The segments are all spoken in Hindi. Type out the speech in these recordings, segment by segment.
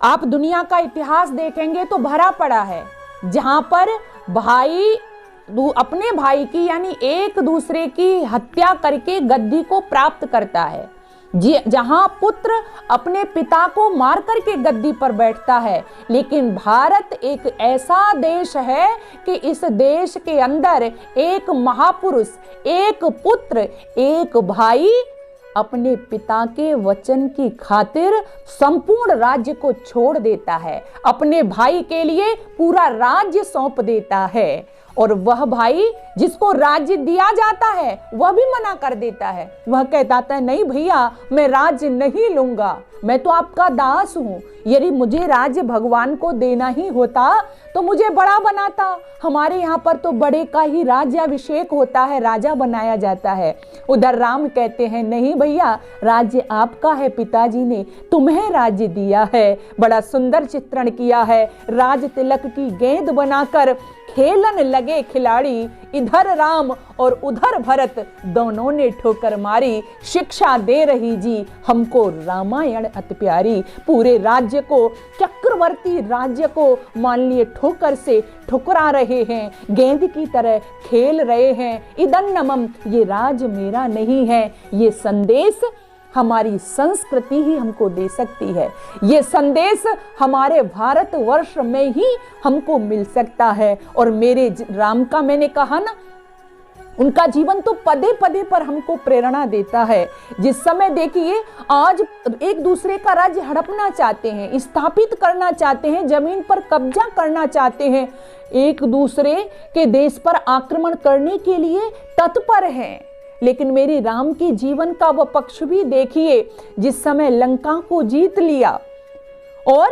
आप दुनिया का इतिहास देखेंगे तो भरा पड़ा है, जहां पर भाई अपने भाई की यानी एक दूसरे की हत्या करके गद्दी को प्राप्त करता है, जहां पुत्र अपने पिता को मार करके गद्दी पर बैठता है। लेकिन भारत एक ऐसा देश है कि इस देश के अंदर एक महापुरुष, एक पुत्र, एक भाई अपने पिता के वचन की खातिर संपूर्ण राज्य को छोड़ देता है, अपने भाई के लिए पूरा राज्य सौंप देता है। और वह भाई जिसको राज्य दिया जाता है वह भी मना कर देता है। वह कहता है नहीं भैया, मैं राज्य नहीं लूंगा, मैं तो आपका दास हूं। यदि मुझे राज्य भगवान को देना ही होता तो मुझे बड़ा बनाता। हमारे यहाँ पर तो बड़े का ही राज्याभिषेक होता है, राजा बनाया जाता है। उधर राम कहते हैं नहीं भैया, राज्य आपका है, पिताजी ने तुम्हें राज्य दिया है। बड़ा सुंदर चित्रण किया है, राज तिलक की गेंद बनाकर खेलन लगे खिलाड़ी, इधर राम और उधर भरत दोनों ने ठोकर मारी। शिक्षा दे रही जी हमको रामायण अति प्यारी। पूरे राज्य को, चक्रवर्ती राज्य को मान लिए ठोकर से ठुकरा रहे हैं, गेंद की तरह खेल रहे हैं। इदन्नमम, ये राज मेरा नहीं है। ये संदेश हमारी संस्कृति ही हमको दे सकती है। ये संदेश हमारे भारतवर्ष में ही हमको मिल सकता है। और मेरे राम का, मैंने कहा ना, उनका जीवन तो पदे पदे पर हमको प्रेरणा देता है। जिस समय देखिए आज एक दूसरे का राज्य हड़पना चाहते हैं, स्थापित करना चाहते हैं, जमीन पर कब्जा करना चाहते हैं, एक दूसरे के देश पर आक्रमण करने के लिए तत्पर हैं। लेकिन मेरी राम के जीवन का वह पक्ष भी देखिए, जिस समय लंका को जीत लिया और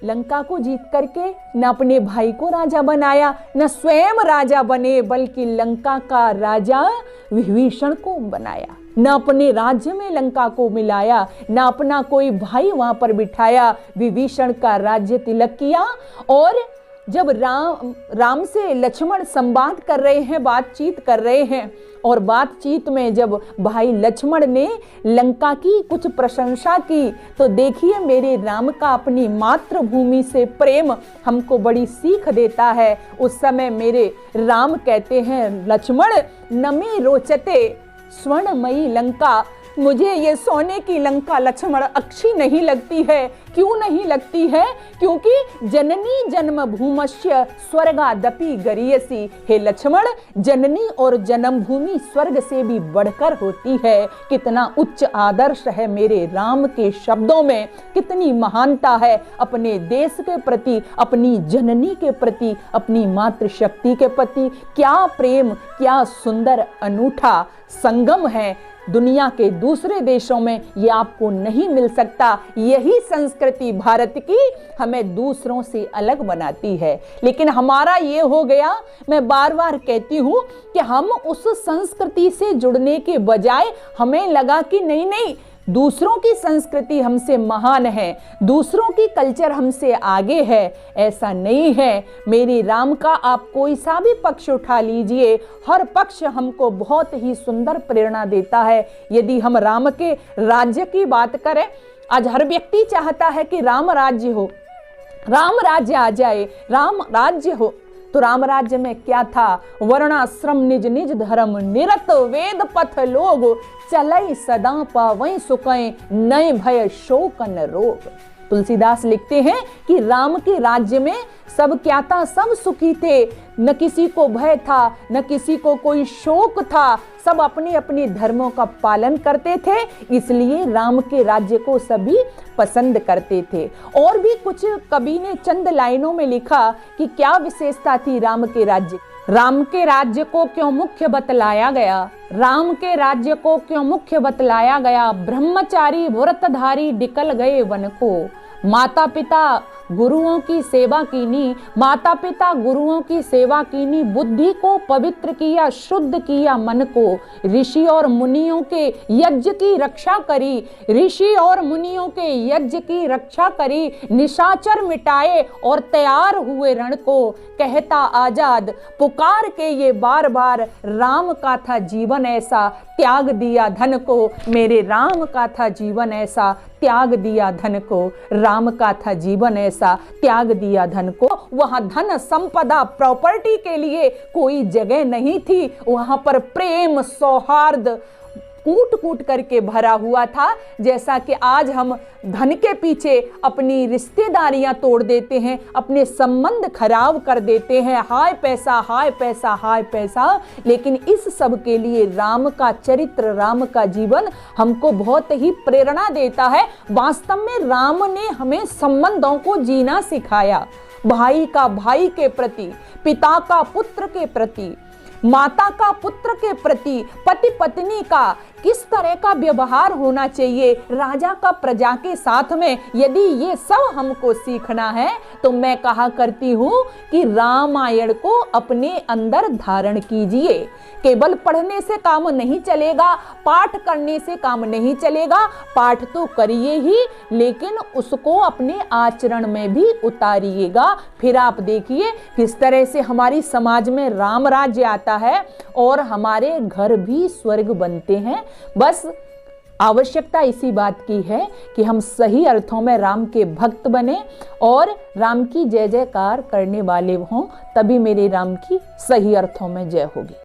लंका को जीत करके न अपने भाई को राजा बनाया, न स्वयं राजा बने, बल्कि लंका का राजा विभीषण को बनाया। न अपने राज्य में लंका को मिलाया, न अपना कोई भाई वहां पर बिठाया, विभीषण का राज्य तिलक किया। और जब राम से लक्ष्मण संवाद कर रहे हैं, बातचीत कर रहे हैं, और बातचीत में जब भाई लक्ष्मण ने लंका की कुछ प्रशंसा की, तो देखिए मेरे राम का अपनी मातृभूमि से प्रेम हमको बड़ी सीख देता है। उस समय मेरे राम कहते हैं, लक्ष्मण नमे रोचते स्वर्णमयी लंका, मुझे ये सोने की लंका लक्ष्मण अच्छी नहीं लगती है। क्यों नहीं लगती है? क्योंकि जननी जन्म भूमस्य स्वर्गादपि गरीयसी। हे लक्ष्मण, जननी और जन्मभूमि स्वर्ग से भी बढ़कर होती है। कितना उच्च आदर्श है मेरे राम के शब्दों में, कितनी महानता है अपने देश के प्रति, अपनी जननी के प्रति, अपनी मातृशक्ति के प्रति। क्या प्रेम, क्या सुंदर अनूठा संगम है। दुनिया के दूसरे देशों में ये आपको नहीं मिल सकता। यही संस्कृति भारत की हमें दूसरों से अलग बनाती है। लेकिन हमारा ये हो गया, मैं बार बार कहती हूँ कि हम उस संस्कृति से जुड़ने के बजाय हमें लगा कि नहीं नहीं, दूसरों की संस्कृति हमसे महान है, दूसरों की कल्चर हमसे आगे है। ऐसा नहीं है। मेरे राम का आप कोई सा भी पक्ष उठा लीजिए, हर पक्ष हमको बहुत ही सुंदर प्रेरणा देता है। यदि हम राम के राज्य की बात करें, आज हर व्यक्ति चाहता है कि राम राज्य हो, राम राज्य आ जाए, राम राज्य हो। तो राम राज्य में क्या था? वर्णाश्रम निज निज धर्म, निरत वेद पथ लोग, चलई सदा पावई सुकय, नय भय शोक न रोग। तुलसीदास लिखते हैं कि राम के राज्य में सब क्या था? सब सुखी थे, न किसी को भय था, न किसी को कोई शोक था। सब अपने अपने धर्मों का पालन करते थे, इसलिए राम के राज्य को सभी पसंद करते थे। और भी कुछ कवि ने चंद लाइनों में लिखा कि क्या विशेषता थी राम के राज्य। राम के राज्य को क्यों मुख्य बतलाया गया? राम के राज्य को क्यों मुख्य बतलाया गया? ब्रह्मचारी व्रतधारी निकल गए वन को, माता पिता गुरुओं की सेवा कीनी, माता पिता गुरुओं की सेवा कीनी, बुद्धि को पवित्र किया, शुद्ध किया मन को, ऋषि और मुनियों के यज्ञ की रक्षा करी, ऋषि और मुनियों के यज्ञ की रक्षा करी, निशाचर मिटाए और तैयार हुए रण को, कहता आजाद पुकार के ये बार बार। राम का था जीवन ऐसा, त्याग दिया धन को, मेरे राम का था जीवन ऐसा, त्याग दिया धन को, राम का था जीवन ऐसा, त्याग दिया धन को। वहां धन संपदा प्रॉपर्टी के लिए कोई जगह नहीं थी, वहां पर प्रेम सौहार्द कूट कूट करके भरा हुआ था। जैसा कि आज हम धन के पीछे अपनी रिश्तेदारियां तोड़ देते हैं, अपने संबंध खराब कर देते हैं, हाय पैसा हाय पैसा हाय पैसा। लेकिन इस सब के लिए राम का चरित्र, राम का जीवन हमको बहुत ही प्रेरणा देता है। वास्तव में राम ने हमें संबंधों को जीना सिखाया, भाई का भाई के प्रति, पिता का पुत्र के प्रति, माता का पुत्र के प्रति, पति पत्नी का किस तरह का व्यवहार होना चाहिए, राजा का प्रजा के साथ में। यदि ये सब हमको सीखना है तो मैं कहा करती हूँ कि रामायण को अपने अंदर धारण कीजिए। केवल पढ़ने से काम नहीं चलेगा, पाठ करने से काम नहीं चलेगा, पाठ तो करिए ही, लेकिन उसको अपने आचरण में भी उतारिएगा। फिर आप देखिए किस तरह से हमारी समाज में राम राज्य आता है और हमारे घर भी स्वर्ग बनते हैं। बस आवश्यकता इसी बात की है कि हम सही अर्थों में राम के भक्त बने और राम की जय जयकार करने वाले हों, तभी मेरे राम की सही अर्थों में जय होगी।